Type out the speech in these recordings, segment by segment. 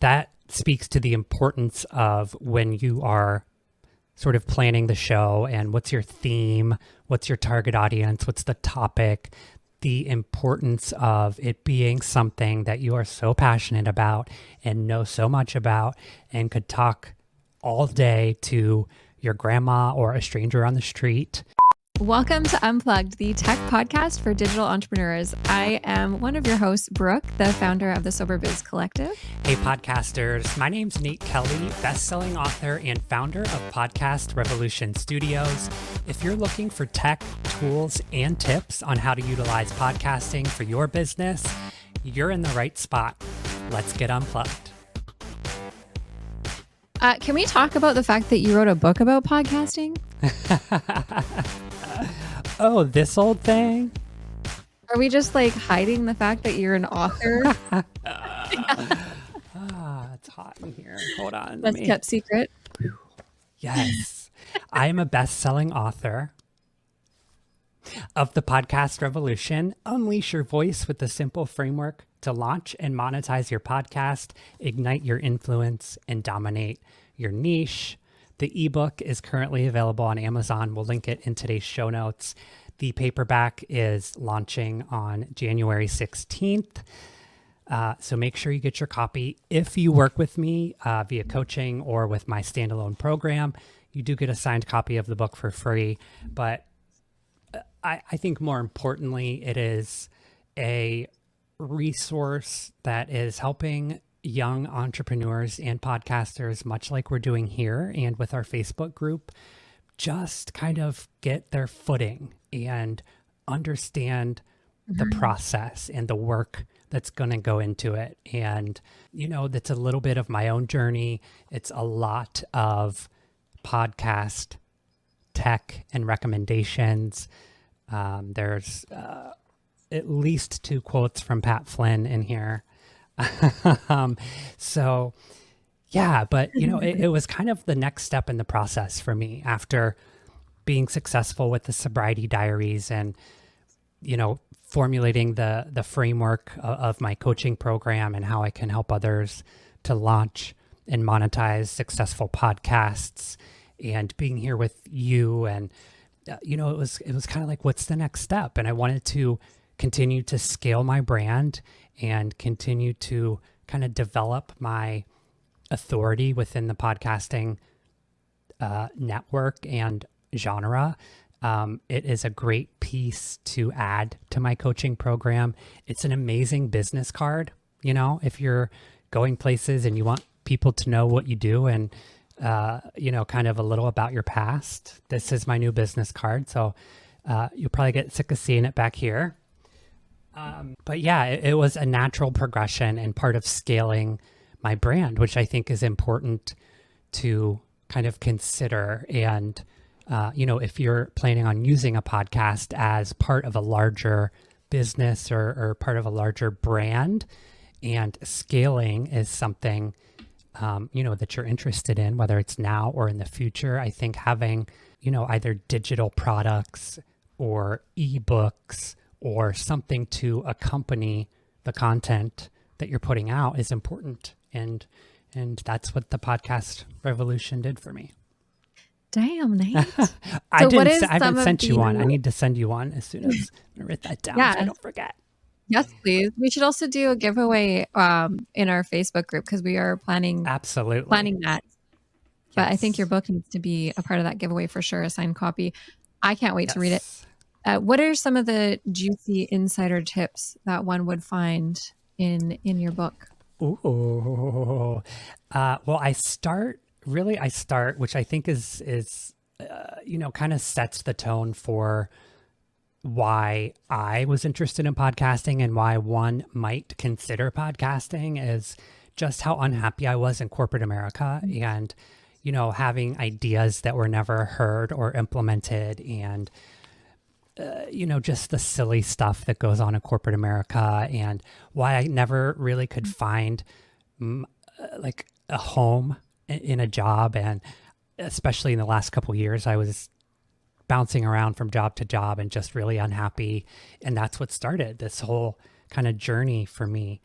that speaks to the importance of when you are sort of planning the show and what's your theme, what's your target audience, what's the topic, the importance of it being something that you are so passionate about and know so much about and could talk all day to your grandma or a stranger on the street. Welcome to Unplugged, the tech podcast for digital entrepreneurs. I am one of your hosts, Brooke, the founder of the Sober Biz Collective. Hey, podcasters. My name's Nate Kelly, best-selling author and founder of Podcast Revolution Studios. If you're looking for tech, tools, and tips on how to utilize podcasting for your business, you're in the right spot. Let's get unplugged. Can we talk about the fact that you wrote a book about podcasting? Oh, this old thing? Are we just like hiding the fact that you're an author? It's hot in here. Hold on. That's kept secret. Yes. I am a best-selling author of the Podcast Revolution. Unleash your voice with the simple framework to launch and monetize your podcast, ignite your influence, and dominate your niche. The ebook is currently available on Amazon. We'll link it in today's show notes. The paperback is launching on January 16th. So make sure you get your copy. If you work with me via coaching or with my standalone program, you do get a signed copy of the book for free. But I think more importantly, it is a resource that is helping young entrepreneurs and podcasters, much like we're doing here and with our Facebook group, just kind of get their footing and understand the process and the work that's going to go into it. And, you know, that's a little bit of my own journey. It's a lot of podcast tech and recommendations. There's at least 2 quotes from Pat Flynn in here. So yeah, but you know, it was kind of the next step in the process for me after being successful with the sobriety diaries and, you know, formulating the framework of my coaching program and how I can help others to launch and monetize successful podcasts, and being here with you. And, you know, it was kind of like, what's the next step? And I wanted to continue to scale my brand and continue to kind of develop my authority within the podcasting network and genre. It is a great piece to add to my coaching program. It's an amazing business card. You know, if you're going places and you want people to know what you do and, you know, kind of a little about your past, this is my new business card. So you'll probably get sick of seeing it back here. But yeah, it was a natural progression and part of scaling my brand, which I think is important to kind of consider. And, you know, if you're planning on using a podcast as part of a larger business or part of a larger brand, and scaling is something, you know, that you're interested in, whether it's now or in the future, I think having, you know, either digital products or ebooks or something to accompany the content that you're putting out is important. And that's what the Podcast Revolution did for me. Damn, Nate. I haven't sent you one. I need to send you one as soon as I write that down so I don't forget. Yes, please. We should also do a giveaway in our Facebook group because we are planning that. But yes. I think your book needs to be a part of that giveaway for sure, a signed copy. I can't wait to read it. What are some of the juicy insider tips that one would find in your book? Ooh. Well, I start, which I think is you know, kind of sets the tone for why I was interested in podcasting and why one might consider podcasting, is just how unhappy I was in corporate America and, you know, having ideas that were never heard or implemented, and you know, just the silly stuff that goes on in corporate America, and why I never really could find like a home in a job. And especially in the last couple of years, I was bouncing around from job to job and just really unhappy. And that's what started this whole kind of journey for me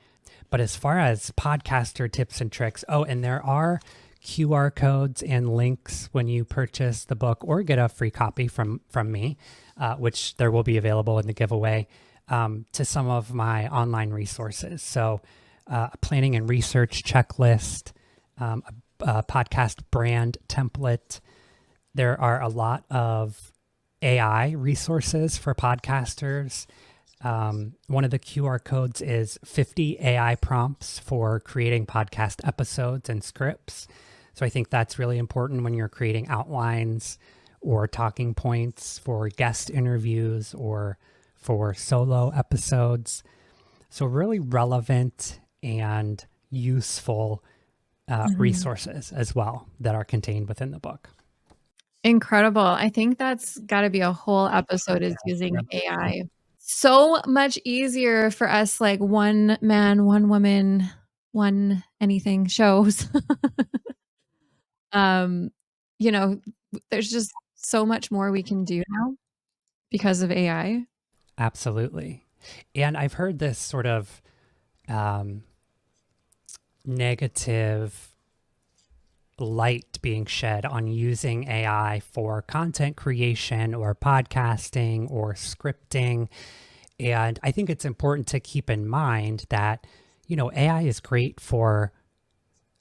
But as far as podcaster tips and tricks, oh, and there are QR codes and links when you purchase the book or get a free copy from me, which there will be available in the giveaway, to some of my online resources. So a planning and research checklist, a podcast brand template. There are a lot of AI resources for podcasters. One of the QR codes is 50 AI prompts for creating podcast episodes and scripts. So I think that's really important when you're creating outlines or talking points for guest interviews or for solo episodes. So really relevant and useful resources as well that are contained within the book. Incredible. I think that's got to be a whole episode is using AI. So much easier for us, like one man, one woman, one anything shows. You know, there's just so much more we can do now because of AI. Absolutely. And I've heard this sort of negative light being shed on using AI for content creation or podcasting or scripting. And I think it's important to keep in mind that, you know, AI is great for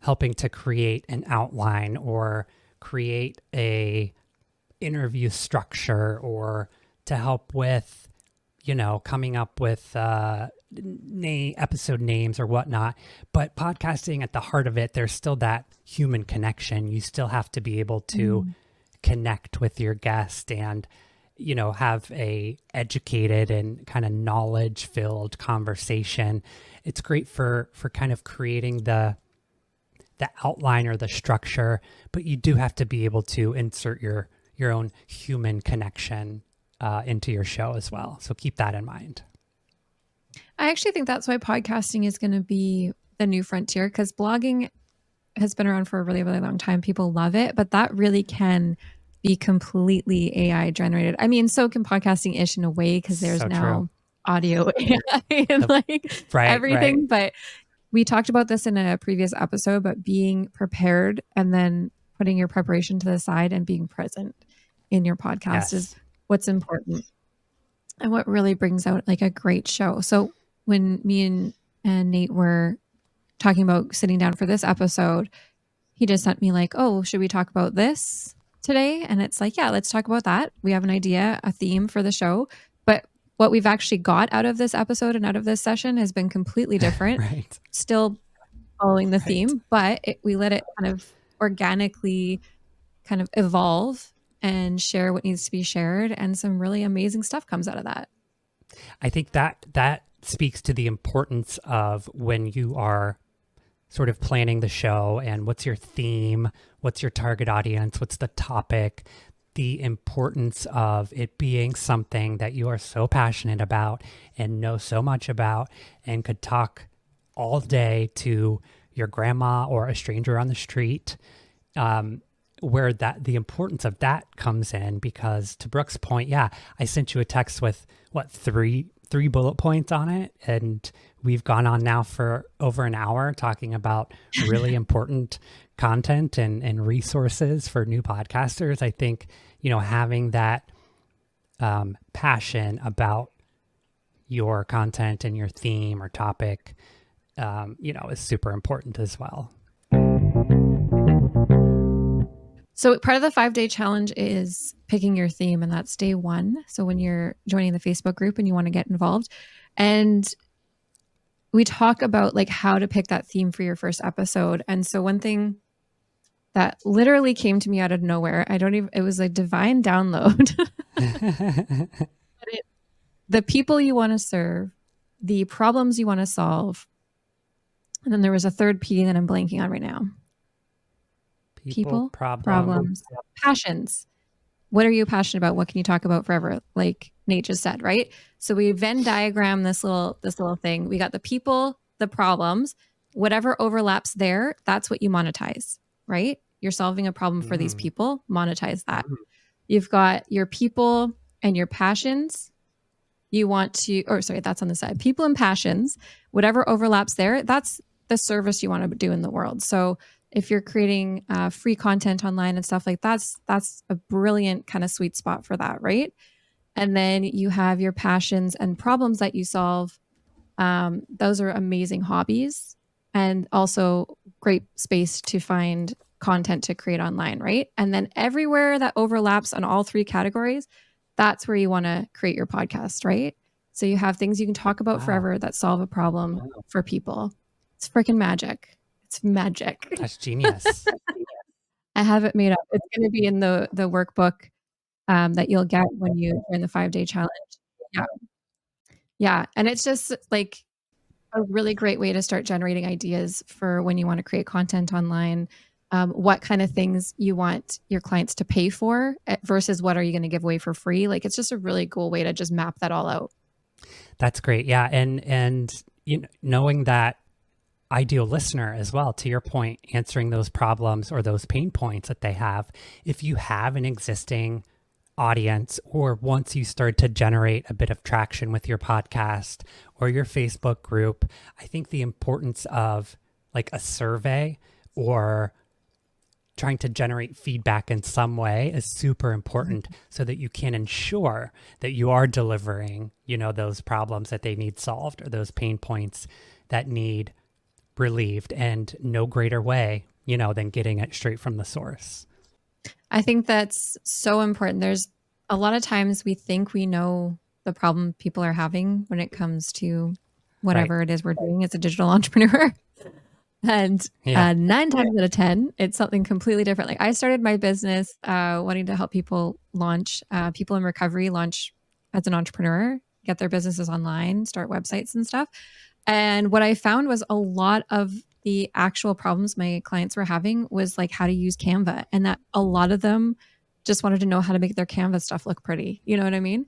helping to create an outline or create a interview structure or to help with, you know, coming up with episode names or whatnot. But podcasting, at the heart of it, there's still that human connection. You still have to be able to connect with your guest and, you know, have a educated and kind of knowledge filled conversation. It's great for kind of creating the outline or the structure, but you do have to be able to insert your own human connection into your show as well. So keep that in mind. I actually think that's why podcasting is going to be the new frontier, because blogging has been around for a really, really long time. People love it, but that really can be completely AI generated. I mean, so can podcasting ish in a way, because there's now audio AI and like everything. But we talked about this in a previous episode, but being prepared and then putting your preparation to the side and being present in your podcast is what's important and what really brings out like a great show. So when me and Nate were talking about sitting down for this episode, he just sent me like, oh, should we talk about this today? And it's like, yeah, let's talk about that. We have an idea, a theme for the show, but what we've actually got out of this episode and out of this session has been completely different. Still following the theme, but we let it kind of organically kind of evolve and share what needs to be shared. And some really amazing stuff comes out of that. I think that speaks to the importance of when you are sort of planning the show and what's your theme, what's your target audience, what's the topic, the importance of it being something that you are so passionate about and know so much about and could talk all day to your grandma or a stranger on the street, where that the importance of that comes in. Because to Brooke's point, I sent you a text with three bullet points on it, and we've gone on now for over an hour talking about really important content and resources for new podcasters. I think, you know, having that passion about your content and your theme or topic, you know, is super important as well. So part of the 5-day challenge is picking your theme, and that's day 1. So when you're joining the Facebook group and you want to get involved, and we talk about like how to pick that theme for your first episode. And so one thing that literally came to me out of nowhere, it was a divine download. The people you want to serve, the problems you want to solve. And then there was a third P that I'm blanking on right now. People, problems, passions. What are you passionate about? What can you talk about forever? Like Nate just said, right? So we Venn diagram this little thing. We got the people, the problems, whatever overlaps there, that's what you monetize, right? You're solving a problem for these people, monetize that. You've got your people and your passions. you want to, or sorry, that's on the side. People and passions, whatever overlaps there, that's the service you want to do in the world. So if you're creating free content online and stuff like that's a brilliant kind of sweet spot for that, right? And then you have your passions and problems that you solve. Those are amazing hobbies and also great space to find content to create online, right? And then everywhere that overlaps on all three categories, that's where you want to create your podcast, right? So you have things you can talk about forever that solve a problem for people. It's freaking magic. It's magic. That's genius. I have it made up. It's going to be in the workbook that you'll get when you join the 5-day challenge. Yeah. Yeah. And it's just like a really great way to start generating ideas for when you want to create content online. What kind of things you want your clients to pay for versus what are you going to give away for free? Like, it's just a really cool way to just map that all out. That's great. Yeah. And you know, knowing that ideal listener as well, to your point, answering those problems or those pain points that they have. If you have an existing audience, or once you start to generate a bit of traction with your podcast or your Facebook group, I think the importance of like a survey or trying to generate feedback in some way is super important so that you can ensure that you are delivering, you know, those problems that they need solved or those pain points that need relieved, and no greater way, you know, than getting it straight from the source. I think that's so important. There's a lot of times we think we know the problem people are having when it comes to whatever it is we're doing as a digital entrepreneur. And 9 times out of 10, it's something completely different. Like, I started my business wanting to help people launch, people in recovery launch as an entrepreneur, get their businesses online, start websites and stuff. And what I found was a lot of the actual problems my clients were having was like how to use Canva, and that a lot of them just wanted to know how to make their Canva stuff look pretty. You know what I mean?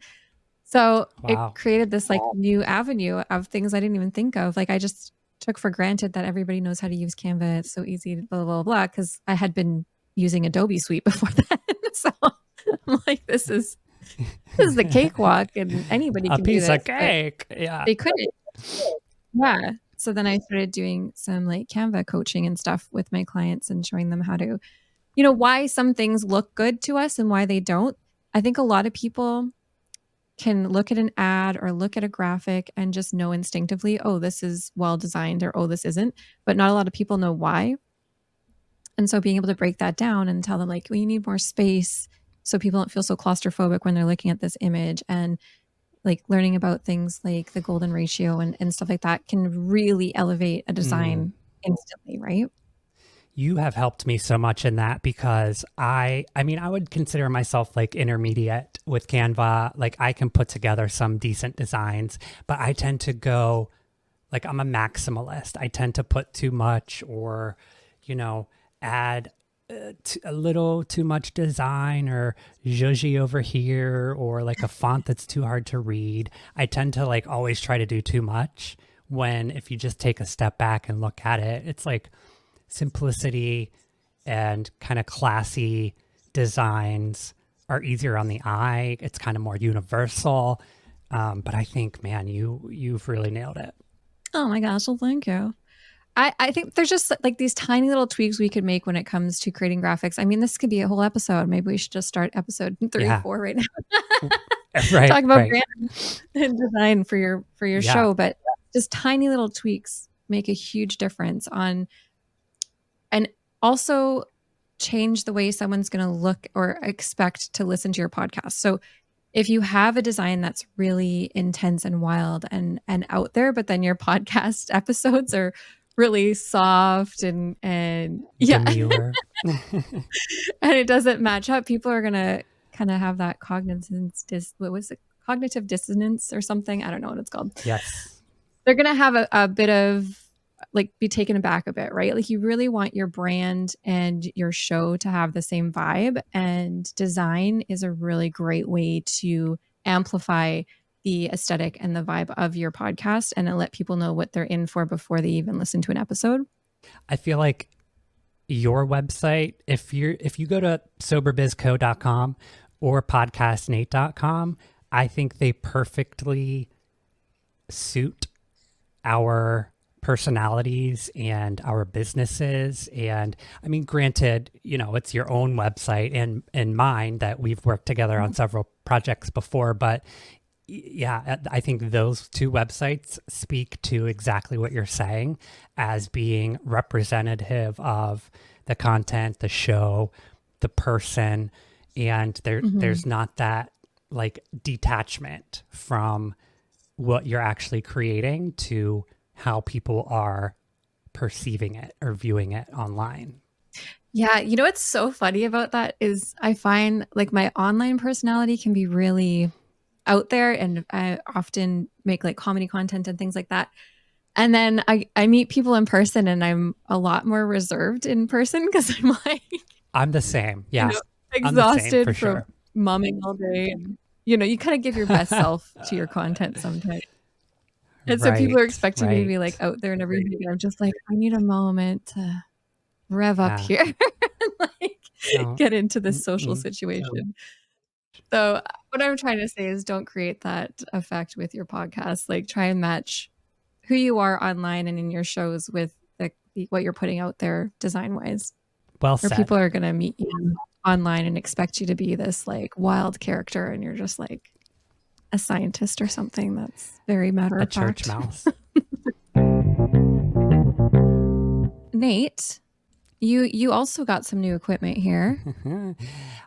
So it created this like new avenue of things I didn't even think of. Like, I just took for granted that everybody knows how to use Canva. It's so easy, blah, blah, blah, because I had been using Adobe Suite before that. So I'm like, this is the cakewalk, and anybody can do this. A piece of cake. Yeah. They couldn't. Yeah. So then I started doing some like Canva coaching and stuff with my clients and showing them how to, you know, why some things look good to us and why they don't. I think a lot of people can look at an ad or look at a graphic and just know instinctively, oh, this is well designed, or oh, this isn't. But not a lot of people know why. And so being able to break that down and tell them like, well, you need more space so people don't feel so claustrophobic when they're looking at this image, and like learning about things like the golden ratio and stuff like that can really elevate a design instantly, right? You have helped me so much in that, because I mean, I would consider myself like intermediate with Canva. Like, I can put together some decent designs, but I tend to go like, I'm a maximalist. I tend to put too much, or, you know, add a little too much design, or zhuzhy over here, or like a font that's too hard to read. I tend to like always try to do too much, when if you just take a step back and look at it, it's like simplicity and kind of classy designs are easier on the eye. It's kind of more universal. But I think, man, you've really nailed it. Oh my gosh. Well, thank you. I think there's just like these tiny little tweaks we could make when it comes to creating graphics. I mean, this could be a whole episode. Maybe we should just start episode 3 or 4 right now. Talk about brand and design for your show. But just tiny little tweaks make a huge difference on, and also change the way someone's going to look or expect to listen to your podcast. So if you have a design that's really intense and wild and out there, but then your podcast episodes are really soft and demure, and it doesn't match up, people are gonna kind of have that cognitive dissonance or something. I don't know what it's called. Yes, they're gonna have a bit of like be taken aback a bit, right? Like, you really want your brand and your show to have the same vibe, and design is a really great way to amplify the aesthetic and the vibe of your podcast, and let people know what they're in for before they even listen to an episode. I feel like your website, if you go to soberbizco.com or podcastnate.com, I think they perfectly suit our personalities and our businesses. And I mean, granted, it's your own website and mine that we've worked together on several projects before, but yeah, I think those two websites speak to exactly what you're saying as being representative of the content, the show, the person, and there's not that like detachment from what you're actually creating to how people are perceiving it or viewing it online. Yeah, what's so funny about that is I find like my online personality can be really out there, and I often make like comedy content and things like that. And then I meet people in person and I'm a lot more reserved in person because I'm like, I'm the same. Yeah. I'm the same for exhausted from sure. mumming all day. And, you kind of give your best self to your content sometimes. And so people are Right. expecting me to be like Right. out there and everything. And I'm just like, I need a moment to rev up Yeah. here and like No. get into this social Mm-mm. situation. So what I'm trying to say is don't create that effect with your podcast. Like try and match who you are online and in your shows with what you're putting out there design wise. Well Or said. people are going to meet you online and expect you to be this like wild character and you're just like a scientist or something that's very matter A of church fact. mouse. Nate, you also got some new equipment here.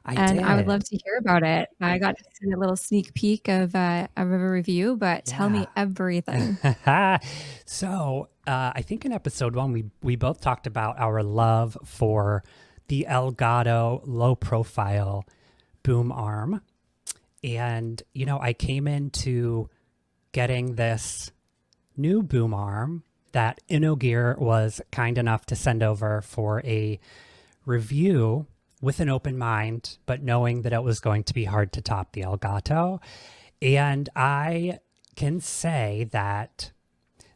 I And I would love did. to hear about it. I got to see a little sneak peek of a review, but tell Yeah. me everything. So I think in episode 1 we both talked about our love for the Elgato low profile boom arm. And I came into getting this new boom arm that InnoGear was kind enough to send over for a review with an open mind, but knowing that it was going to be hard to top the Elgato. And I can say that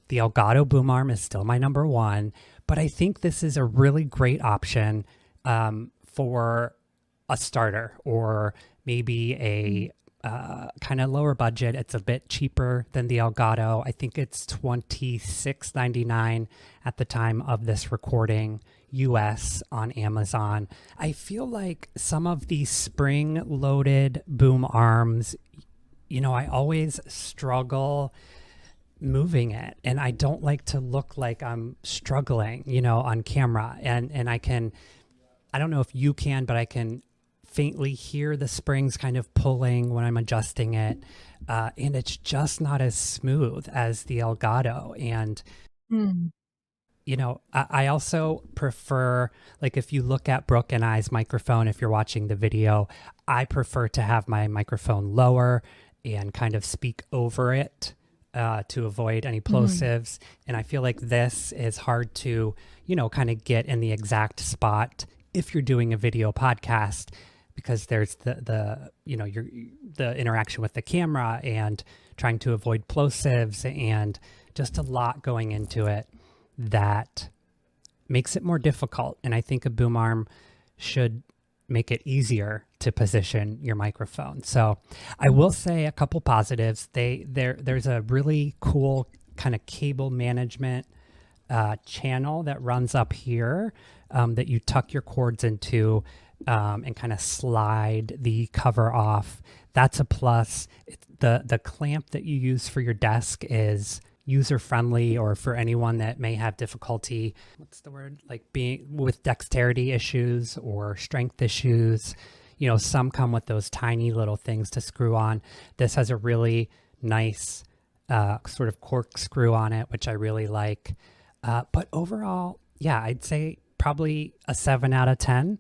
the Elgato boom arm is still my number one, but I think this is a really great option for a starter or maybe a kind of lower budget. It's a bit cheaper than the Elgato. I think it's $26.99 at the time of this recording, US on Amazon. I feel like some of these spring loaded boom arms, I always struggle moving it, and I don't like to look like I'm struggling, on camera. And I don't know if you can, but I can faintly hear the springs kind of pulling when I'm adjusting it. And it's just not as smooth as the Elgato. And, Mm. I also prefer, like, if you look at Brooke and I's microphone, if you're watching the video, I prefer to have my microphone lower and kind of speak over it to avoid any plosives. And I feel like this is hard to, kind of get in the exact spot if you're doing a video podcast, because there's the the interaction with the camera and trying to avoid plosives and just a lot going into it that makes it more difficult. And I think a boom arm should make it easier to position your microphone. So I will say a couple positives. There's a really cool kind of cable management channel that runs up here that you tuck your cords into and kind of slide the cover off. That's a plus. The clamp that you use for your desk is user friendly, or for anyone that may have difficulty, what's the word, like being with dexterity issues or strength issues. Some come with those tiny little things to screw on. This has a really nice sort of corkscrew on it, which I really like. But overall, yeah, I'd say probably a 7 out of 10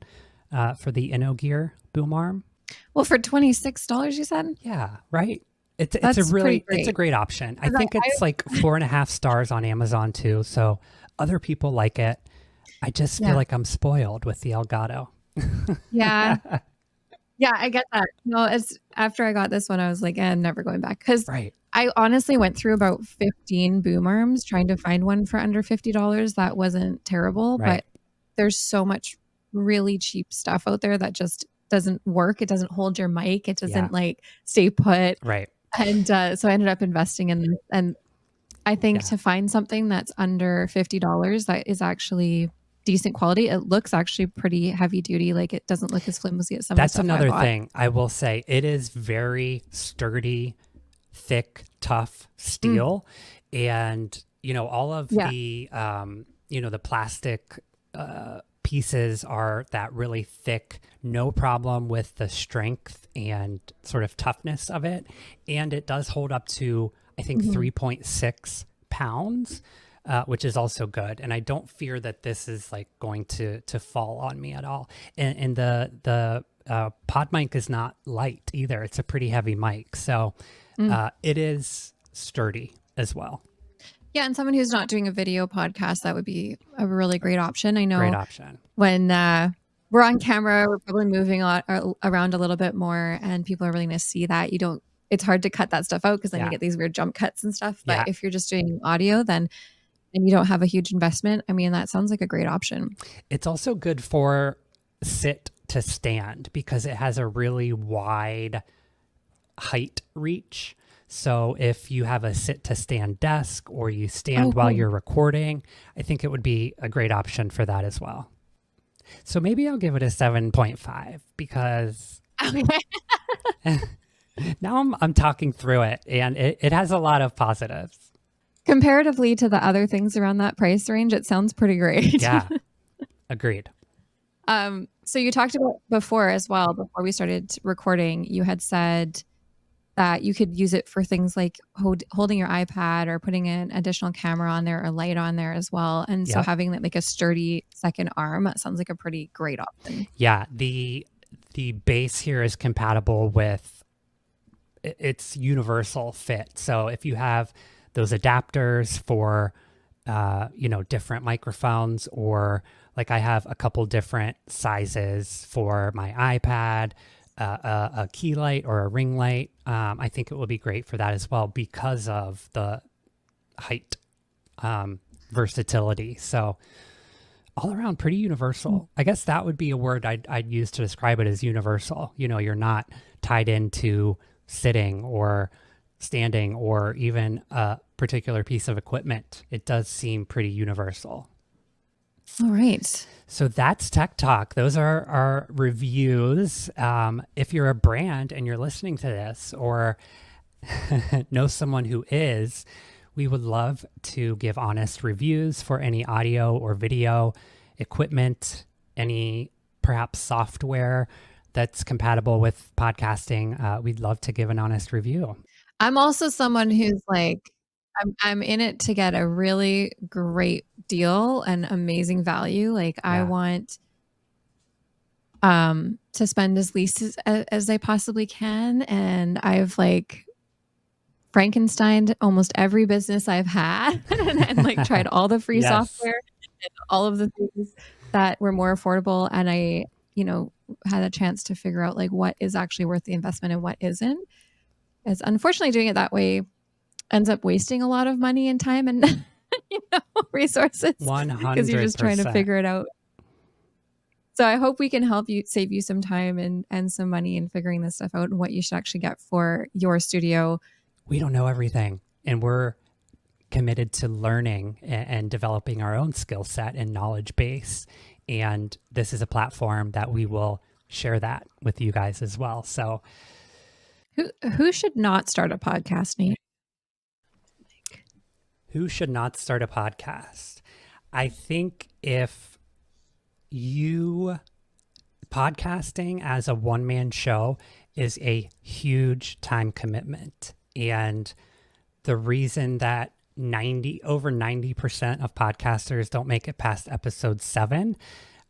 for the InnoGear boom arm. Well, for $26, you said? Yeah, right. It's a great option. I think it's like 4.5 stars on Amazon too. So other people like it. I just feel like I'm spoiled with the Elgato. Yeah. Yeah, I get that. No, as after I got this one, I was like, never going back. Because right. I honestly went through about 15 boom arms trying to find one for under $50. That wasn't terrible, Right. but there's so much really cheap stuff out there that just doesn't work. It doesn't hold your mic. It doesn't like stay put. Right. And so I ended up investing in this. And I think to find something that's under $50 that is actually decent quality, it looks actually pretty heavy duty. Like it doesn't look as flimsy as some of the stuff another I bought. thing I will say. It is very sturdy, thick, tough steel. And, you know, all of the, you know, the plastic pieces are that really thick, no problem with the strength and sort of toughness of it. And it does hold up to, I think, 3.6 pounds, which is also good. And I don't fear that this is like going to fall on me at all. And the pod mic is not light either. It's a pretty heavy mic. So it is sturdy as well. Yeah, and someone who's not doing a video podcast, that would be a really great option. I know great option. When we're on camera, we're probably moving around a little bit more, and people are really going to see that. It's hard to cut that stuff out because then you get these weird jump cuts and stuff. But if you're just doing audio, then and you don't have a huge investment, I mean, that sounds like a great option. It's also good for sit to stand because it has a really wide height reach. So if you have a sit to stand desk or you stand while you're recording, I think it would be a great option for that as well. So maybe I'll give it a 7.5 because now I'm talking through it and it has a lot of positives. Comparatively to the other things around that price range, it sounds pretty great. Yeah, agreed. So you talked about before as well, before we started recording, you had said that you could use it for things like holding your iPad or putting an additional camera on there or light on there as well. And so having that like a sturdy second arm, that sounds like a pretty great option. Yeah, the base here is compatible with its universal fit. So if you have those adapters for you know, different microphones, or like I have a couple different sizes for my iPad, a key light or a ring light. I think it will be great for that as well because of the height versatility. So all around pretty universal. I guess that would be a word I'd use to describe it, as universal. You know, you're not tied into sitting or standing or even a particular piece of equipment. It does seem pretty universal. All right. So that's Tech Talk. Those are our reviews. If you're a brand and you're listening to this or know someone who is, we would love to give honest reviews for any audio or video equipment, any perhaps software that's compatible with podcasting. We'd love to give an honest review. I'm also someone who's like, I'm in it to get a really great deal and amazing value. Like I want to spend as least as I possibly can. And I've like Frankensteined almost every business I've had and like tried all the free software and all of the things that were more affordable. And I, you know, had a chance to figure out like what is actually worth the investment and what isn't. As unfortunately doing it that way ends up wasting a lot of money and time and you know, resources 100%. because you're just trying to figure it out. So I hope we can help you, save you some time and some money in figuring this stuff out and what you should actually get for your studio. We don't know everything, and we're committed to learning and developing our own skill set and knowledge base. And this is a platform that we will share that with you guys as well. So who should not start a podcast, Nate? Who should not start a podcast? I think if podcasting as a one-man show is a huge time commitment. And the reason that over 90% of podcasters don't make it past episode 7,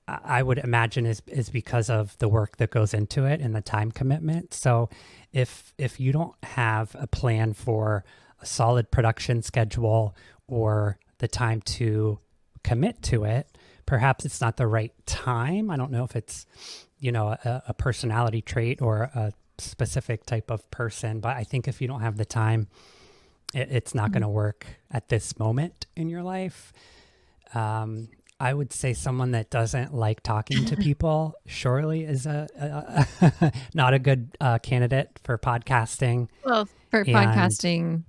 I would imagine is because of the work that goes into it and the time commitment. So if you don't have a plan for a solid production schedule or the time to commit to it, perhaps it's not the right time. I don't know if it's, you know, a personality trait or a specific type of person, but I think if you don't have the time, it's not going to work at this moment in your life. I would say someone that doesn't like talking to people surely is not a good candidate for podcasting. Well, for podcasting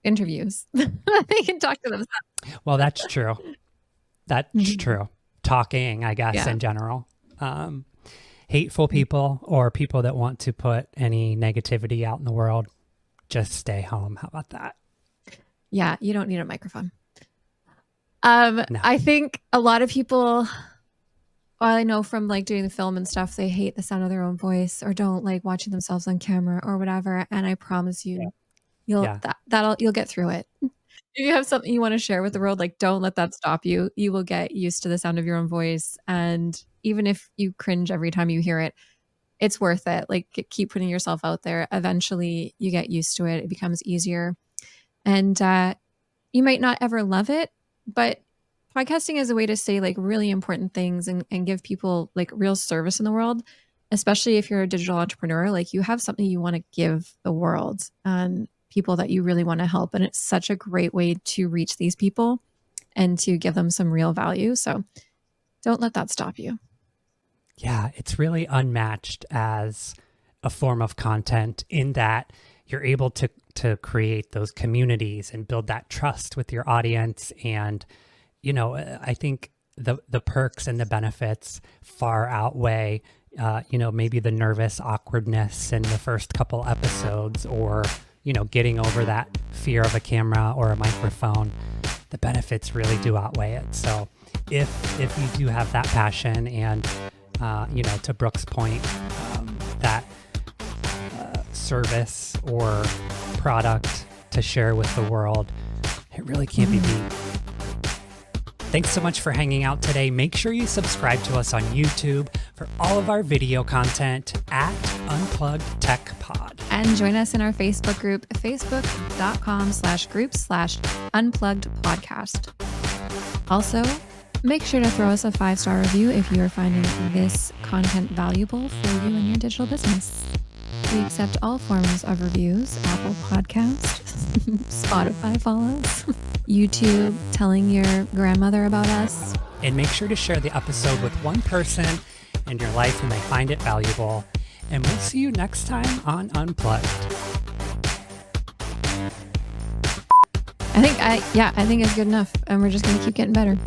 interviews, they can talk to themselves. Well, that's true. That's true. Talking, I guess, in general. Hateful people or people that want to put any negativity out in the world, just stay home. How about that? Yeah, you don't need a microphone. No. I think a lot of people, I know from like doing the film and stuff, they hate the sound of their own voice or don't like watching themselves on camera or whatever. And I promise you, you'll get through it. If you have something you want to share with the world, like don't let that stop you. You will get used to the sound of your own voice. And even if you cringe every time you hear it, it's worth it. Like keep putting yourself out there. Eventually you get used to it. It becomes easier. And you might not ever love it, but podcasting is a way to say like really important things and give people like real service in the world, especially if you're a digital entrepreneur. Like you have something you want to give the world and people that you really want to help. And it's such a great way to reach these people and to give them some real value. So don't let that stop you. Yeah, it's really unmatched as a form of content in that you're able to create those communities and build that trust with your audience. And, you know, I think the perks and the benefits far outweigh, you know, maybe the nervous awkwardness in the first couple episodes or, you know, getting over that fear of a camera or a microphone. The benefits really do outweigh it. So if you do have that passion and, you know, to Brooke's point, that service or product to share with the world, it really can't be beat. Thanks so much for hanging out today. Make sure you subscribe to us on YouTube for all of our video content at Unplugged Tech Pod. And join us in our Facebook group, facebook.com/group/unplugged podcast. Also, make sure to throw us a 5-star review if you are finding this content valuable for you and your digital business. We accept all forms of reviews, Apple Podcasts, Spotify follows, YouTube, telling your grandmother about us. And make sure to share the episode with one person in your life who may find it valuable. And we'll see you next time on Unplugged. I think it's good enough, and we're just going to keep getting better.